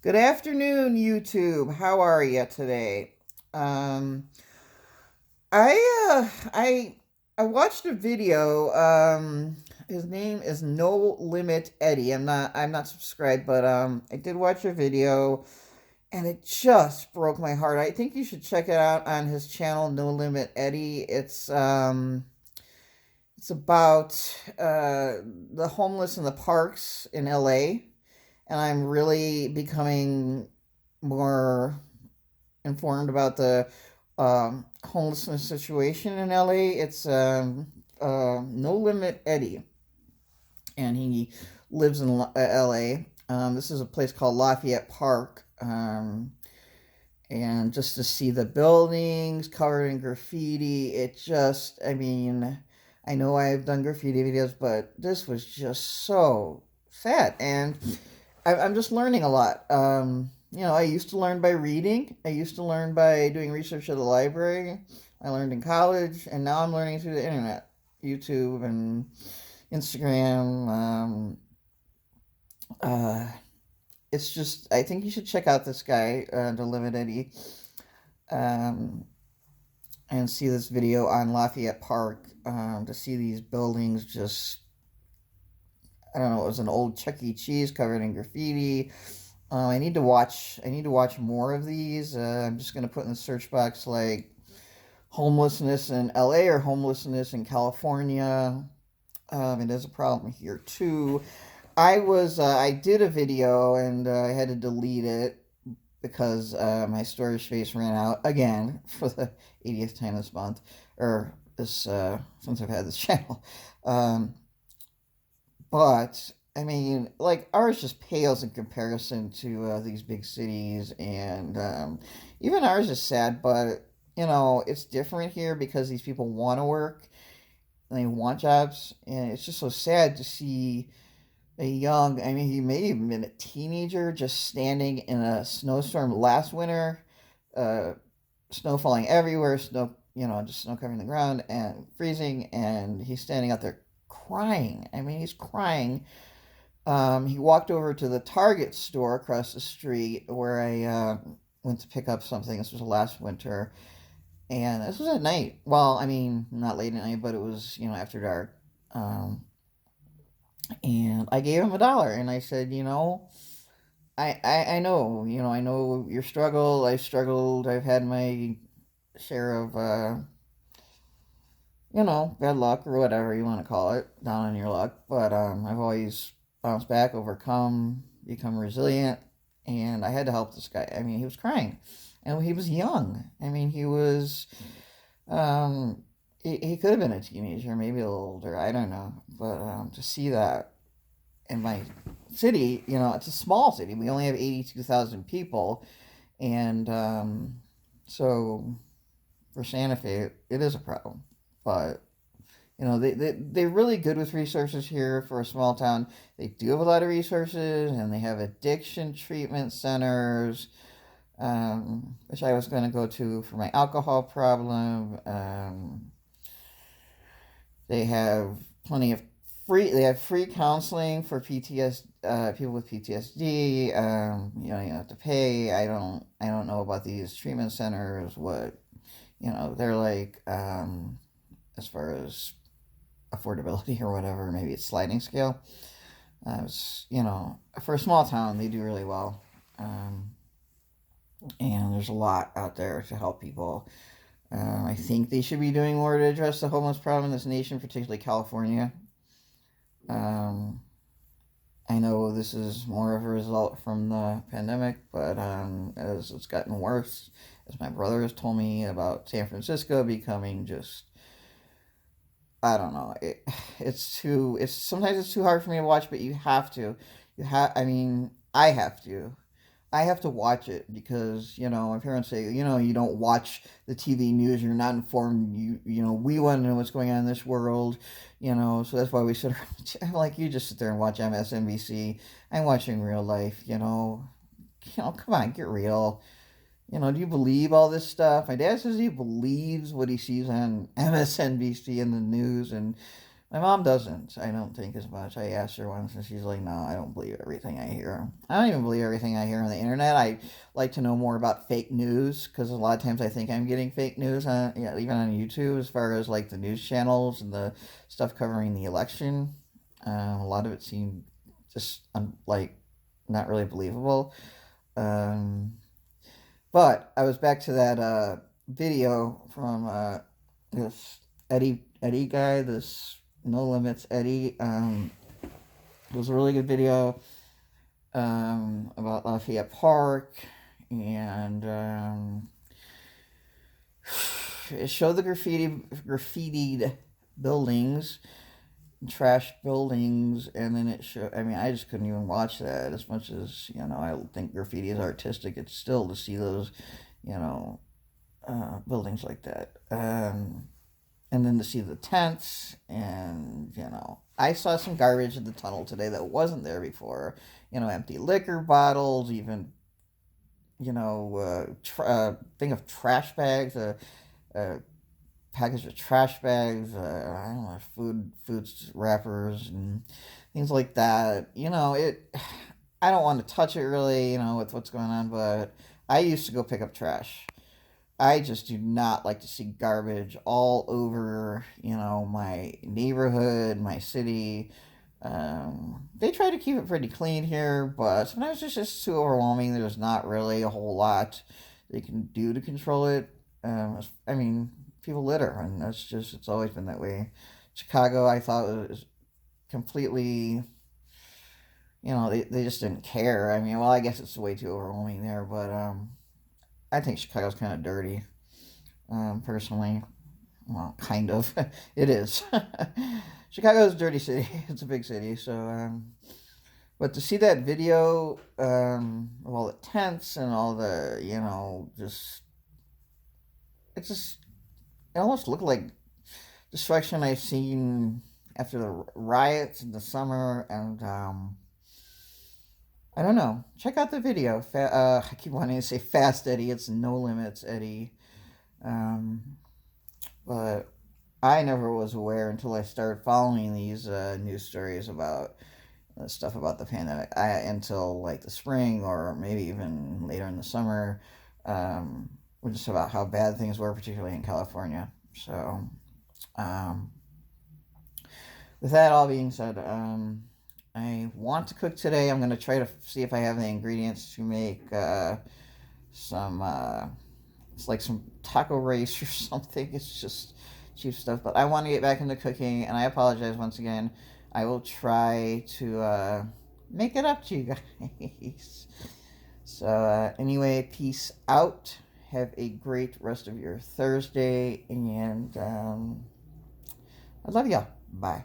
Good afternoon, YouTube. How are you today? Um, I watched a video. His name is No Limit Eddie. I'm not subscribed, but I did watch a video, and it just broke my heart. I think you should check it out on his channel, No Limit Eddie. It's about the homeless in the parks in LA, and I'm really becoming more informed about the homelessness situation in LA. It's No Limit Eddie, and he lives in LA. This is a place called Lafayette Park. And just to see the buildings covered in graffiti, I mean, I know I've done graffiti videos, but this was just so sad. And I'm just learning a lot. I used to learn by reading. I used to learn by doing research at the library. I learned in college, and now I'm learning through the internet, YouTube and Instagram. Uh, it's just, I think you should check out this guy, The Limit Eddie, um, and see this video on Lafayette Park, to see these buildings just, I don't know, it was an old Chuck E. Cheese covered in graffiti. I need to watch. I need to watch more of these. I'm just gonna put in the search box like homelessness in LA or homelessness in California. It is a problem here too. I did a video and I had to delete it because my storage space ran out again for the 80th time this month, or this since I've had this channel. Um, but I mean, like ours just pales in comparison to these big cities, and even ours is sad. But it's different here because these people want to work and they want jobs, and it's just so sad to see a young. I mean, he may have even been a teenager just standing in a snowstorm last winter, uh, snow falling everywhere, just snow covering the ground and freezing, and he's standing out there crying. I mean, he's crying. He walked over to the Target store across the street where I went to pick up something. This was last winter, and this was at night. Well, I mean, not late at night, but it was after dark. Um, and I gave him $1, and I said, I know, I know your struggle. I've struggled. I've had my share of bad luck or whatever you want to call it, down on your luck. But I've always bounced back, overcome, become resilient, and I had to help this guy. I mean, he was crying, and he was young. I mean, um, he could have been a teenager, maybe a little older. I don't know, but to see that in my city, it's a small city. We only have 82,000 people, and so for Santa Fe, it is a problem, but they're really good with resources here for a small town. They do have a lot of resources, and they have addiction treatment centers, which I was going to go to for my alcohol problem. They have plenty of they have free counseling for people with PTSD. You have to pay. I don't know about these treatment centers, what, they're like, as far as affordability or whatever. Maybe it's sliding scale. For a small town, they do really well. And there's a lot out there to help people. I think they should be doing more to address the homeless problem in this nation, particularly California. Um, I know this is more of a result from the pandemic, but as it's gotten worse, as my brother has told me about San Francisco becoming just, I don't know. It's sometimes it's too hard for me to watch, but you have to. I mean, I have to watch it because, my parents say, you don't watch the TV news, you're not informed. We want to know what's going on in this world, so that's why we sit around. I'm like, you just sit there and watch MSNBC. I'm watching real life, come on, get real. Do you believe all this stuff? My dad says he believes what he sees on MSNBC in the news, and My mom doesn't, I don't think, as much. I asked her once, and she's like, no, I don't believe everything I hear. I don't even believe everything I hear on the internet. I like to know more about fake news, because a lot of times I think I'm getting fake news, even on YouTube, as far as like the news channels and the stuff covering the election. A lot of it seemed just like not really believable. Um, but I was back to that video from this Eddie guy, this No Limits Eddie. It was a really good video about Lafayette Park, and it showed the graffitied buildings, trash buildings, and then it showed. I mean, I just couldn't even watch that. As much as I think graffiti is artistic, it's still to see those, you know, buildings like that. And then to see the tents, and I saw some garbage in the tunnel today that wasn't there before. Empty liquor bottles, even thing of trash bags, a package of trash bags, I don't know, food wrappers and things like that. It. I don't want to touch it really, with what's going on, but I used to go pick up trash. I just do not like to see garbage all over, my neighborhood, my city. They try to keep it pretty clean here, but sometimes it's just too overwhelming. There's not really a whole lot they can do to control it. I mean, people litter, and it's always been that way. Chicago, I thought was completely, they just didn't care. I mean, well, I guess it's way too overwhelming there, but I think Chicago's kind of dirty, personally. Well, kind of. It is. Chicago's a dirty city. It's a big city. So, but to see that video of all the tents and all the, just it almost looked like destruction I've seen after the riots in the summer, and I don't know. Check out the video. I keep wanting to say Fast Eddie. It's No Limits Eddie. Um, but I never was aware until I started following these news stories about stuff about the pandemic. Until like the spring, or maybe even later in the summer, um, just about how bad things were, particularly in California. So, um, with that all being said, I want to cook today. I'm going to try to see if I have the ingredients to make some, it's like some taco rice or something. It's just cheap stuff. But I want to get back into cooking, and I apologize once again. I will try to make it up to you guys. So, anyway, peace out. Have a great rest of your Thursday, and I love y'all. Bye.